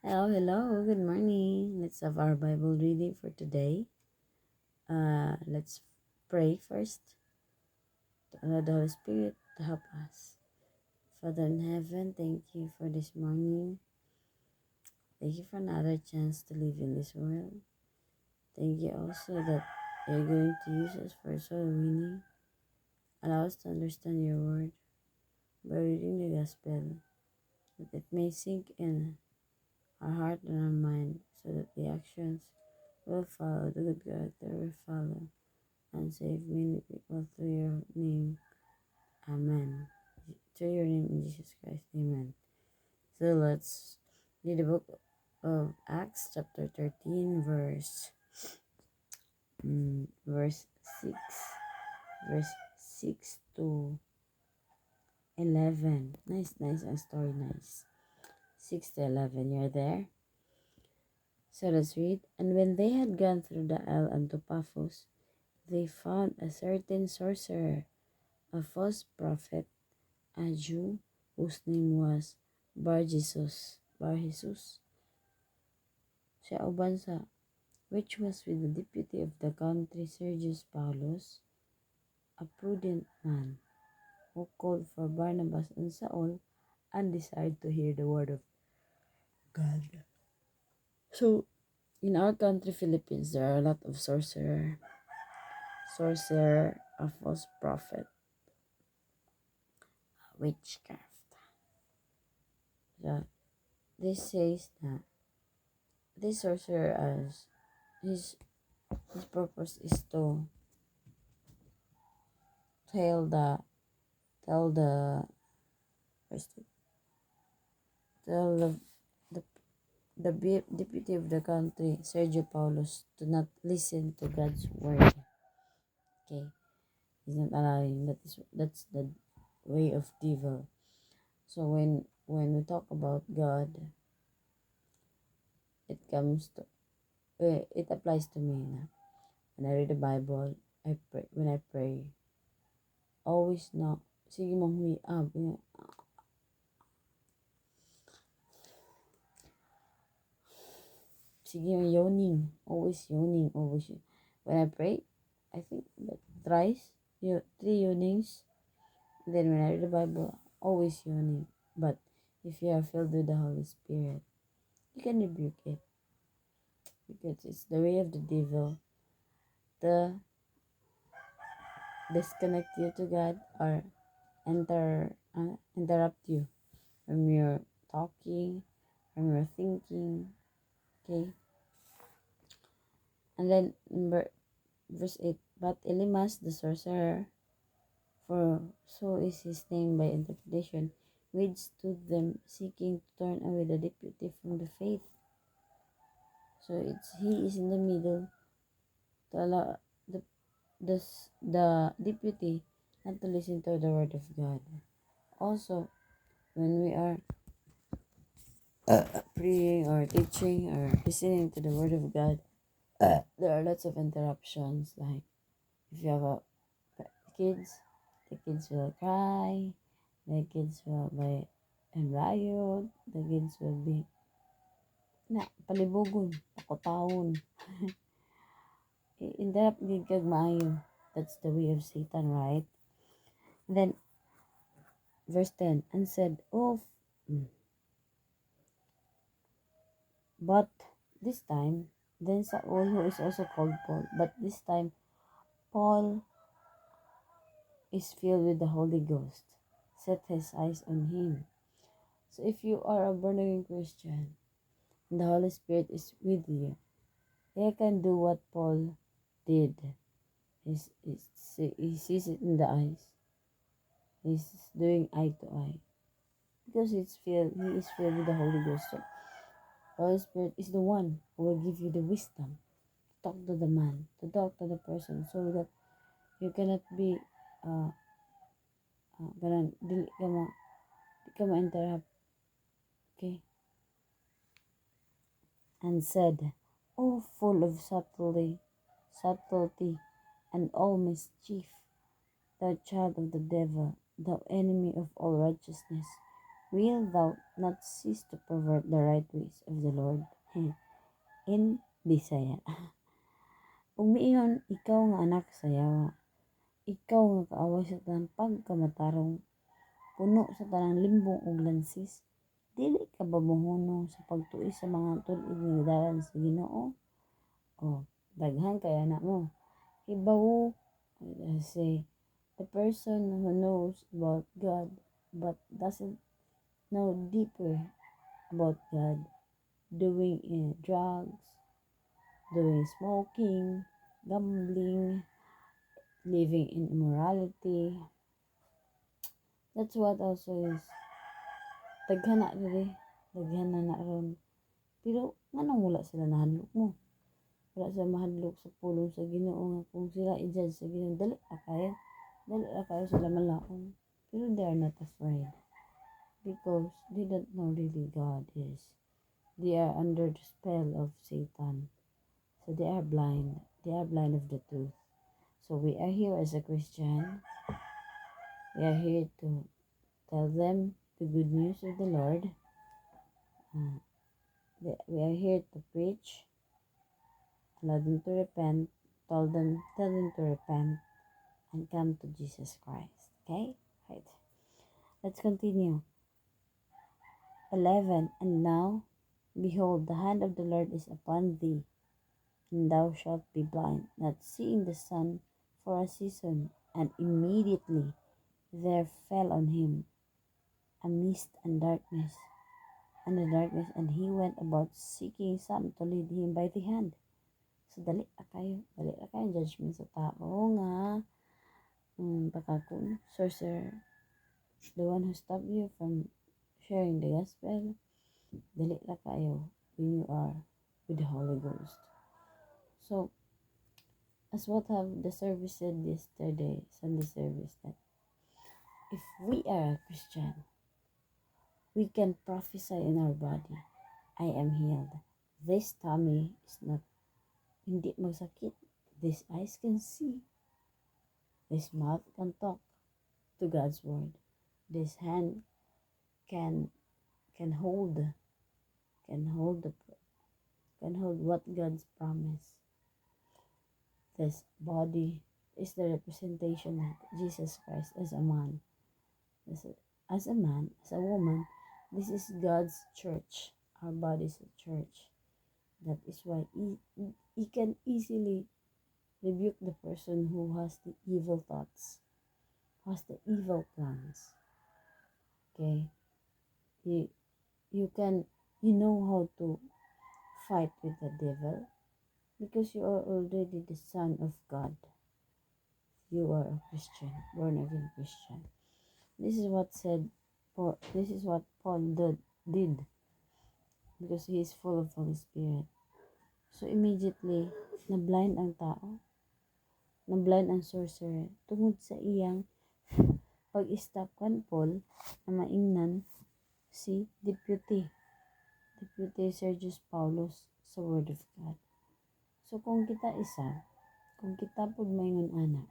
Hello, good morning. Let's have our Bible reading for today. Let's pray first to allow the Holy Spirit to help us. Father in heaven, thank you for this morning. Thank you for another chance to live in this world. Thank you also that you're going to use us for soul winning. Allow us to understand your word by reading the gospel, that it may sink in our heart and our mind, so that the actions will follow, the good character will follow, and save many people through your name. Amen. Through your name in Jesus Christ. Amen. So let's read the book of Acts chapter 13 verse 6 verse 6 to 11. Nice our story, nice. 6 to 11, you're there? So let's read. And when they had gone through the isle unto Paphos, they found a certain sorcerer, a false prophet, a Jew whose name was Bar Jesus, siya ubansa, which was with the deputy of the country Sergius Paulus, a prudent man, who called for Barnabas and Saul, and desired to hear the word of God. So, in our country, Philippines, there are a lot of sorcerer, a false prophet, witchcraft. So, this says that this sorcerer as his his purpose is to tell the tell the first tell the, deputy of the country Sergio Paulus to not listen to God's word. Okay, he's not allowing. That's the way of devil. So when we talk about God, it comes to it applies to me na. When I read the Bible, I pray. When I pray, always na sige mong sige yawning, always. When I pray, I think that thrice, three yawnings. Then when I read the Bible, always yawning. But if you are filled with the Holy Spirit, you can rebuke it because it's the way of the devil to disconnect you to God or interrupt you from your talking, from your thinking. Okay, and then verse 8. But Elimas the sorcerer, for so is his name by interpretation, withstood them, seeking to turn away the deputy from the faith. So he is in the middle to allow the, the deputy not to listen to the word of God. Also, when we are praying or teaching or listening to the word of God, there are lots of interruptions. Like if you have kids, the kids will cry, the kids will be and riot, the kids will be na palibugon, takotawon. Interrupt gid kag maayo. That's the way of Satan, right? Then verse 10, and said, but this time, then Saul, who is also called Paul, but this time Paul is filled with the Holy Ghost, set his eyes on him. So if you are a born again Christian and the Holy Spirit is with you, you can do what Paul did. He sees it in the eyes. He's doing eye to eye because he is filled with the Holy Ghost. So the Holy Spirit is the one who will give you the wisdom to talk to the man, to talk to the person, so that you cannot be ganun, di ka ma-interrupt. Okay? And said, O full of subtlety, and all mischief, thou child of the devil, thou enemy of all righteousness, Will thou not cease to pervert the right ways of the Lord? In Bisaya. Ug miingon, ikaw nga anak sa yawa, ikaw nga kaaway sa tanang pagkamatarong, puno sa tanang limbong ug lansis, dili ka ba mohunong sa pagtuis sa mga tulid nga dalan sa Ginoo? O, daghan kaya na mo. Hibaw, say, the person who knows about God but doesn't know deeper about God, doing drugs, doing smoking, gambling, living in immorality. That's what also is daghan na rin, daghan na ron. Pero nganong wala sila nahadlok mo? Wala sila mahadlok sa pulong sa Ginoo nga kung sila i-judge sa Ginoo, dali kayo sila malaon. Pero they are not afraid because they don't know really God is. They are under the spell of Satan. So they are blind. They are blind of the truth. So we are here as a Christian. We are here to tell them the good news of the Lord. We are here to preach, allow them to repent, tell them to repent and come to Jesus Christ. Okay? Right. Let's continue. 11. And now, behold, the hand of the Lord is upon thee, and thou shalt be blind, not seeing the sun for a season. And immediately there fell on him a mist and darkness, and he went about seeking some to lead him by the hand. So dali na kayo judgment sa tao nga baka kung sorcerer, the one who stopped you from sharing the gospel, dali na kayo when you are with the Holy Ghost. So as what have the service said yesterday, Sunday service, that if we are a Christian, we can prophesy in our body, I am healed. This tummy is not, hindi magsakit. This eyes can see. This mouth can talk to God's word. This hand can hold what God's promise. This body is the representation of Jesus Christ as a man. As a man, as a woman, this is God's church. Our body is a church. That is why he can easily rebuke the person who has the evil thoughts, has the evil plans. Okay? You know how to fight with the devil because you are already the son of God. You are a Christian, born again Christian. This is what Paul did because he is full of Holy Spirit. So immediately na-blind ang tao, na-blind ang sorcerer tungod sa iyang pag-stop kan Paul na maingnan si Deputy Sergius Paulus sa Word of God. So kung kita pod maingon ana,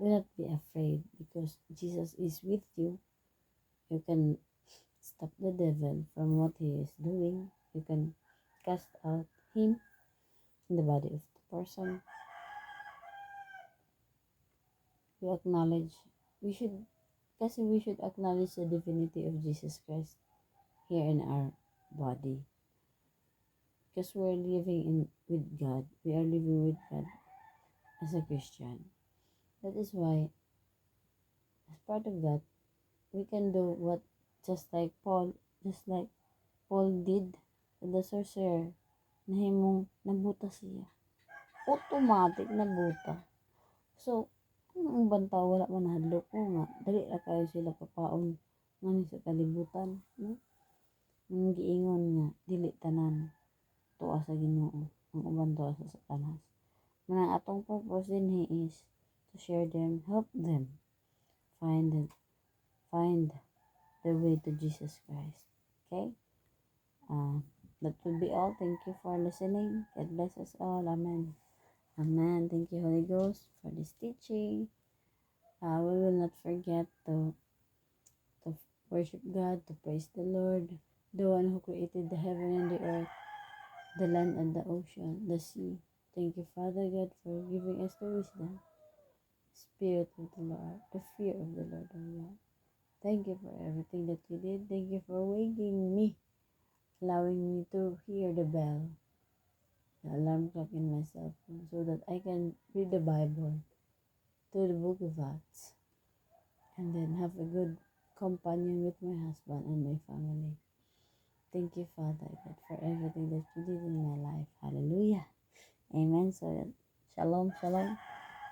do not be afraid because Jesus is with you. You can stop the devil from what he is doing. You can cast out him in the body of the person. We should acknowledge the divinity of Jesus Christ here in our body. Because we're living with God. We are living with God as a Christian. That is why, as part of that, we can do what just like Paul did to the sorcerer, nabuta siya. Automatic nabuta. So, ang ubang tao wala man hadlok ko nga, dali ra kayo sila papaon ngani sa kalibutan, no? Ang giingon nga dili tanan tuwa sa Ginoo, ang uban tuwa sa Satanas. Manang atong purpose din is to share them, help them find the way to Jesus Christ. Okay? That will be all. Thank you for listening. God bless us all. Amen. Amen. Thank you, Holy Ghost, for this teaching. We will not forget to worship God, to praise the Lord, the one who created the heaven and the earth, the land and the ocean, the sea. Thank you, Father God, for giving us the wisdom, spirit of the Lord, the fear of the Lord, oh God. Thank you for everything that you did. Thank you for waking me, allowing me to hear the bell, the alarm clock in my cell phone, so that I can read the Bible to the book of Acts, and then have a good companion with my husband and my family. Thank you, Father God, for everything that you did in my life. Hallelujah. Amen. So, shalom, shalom.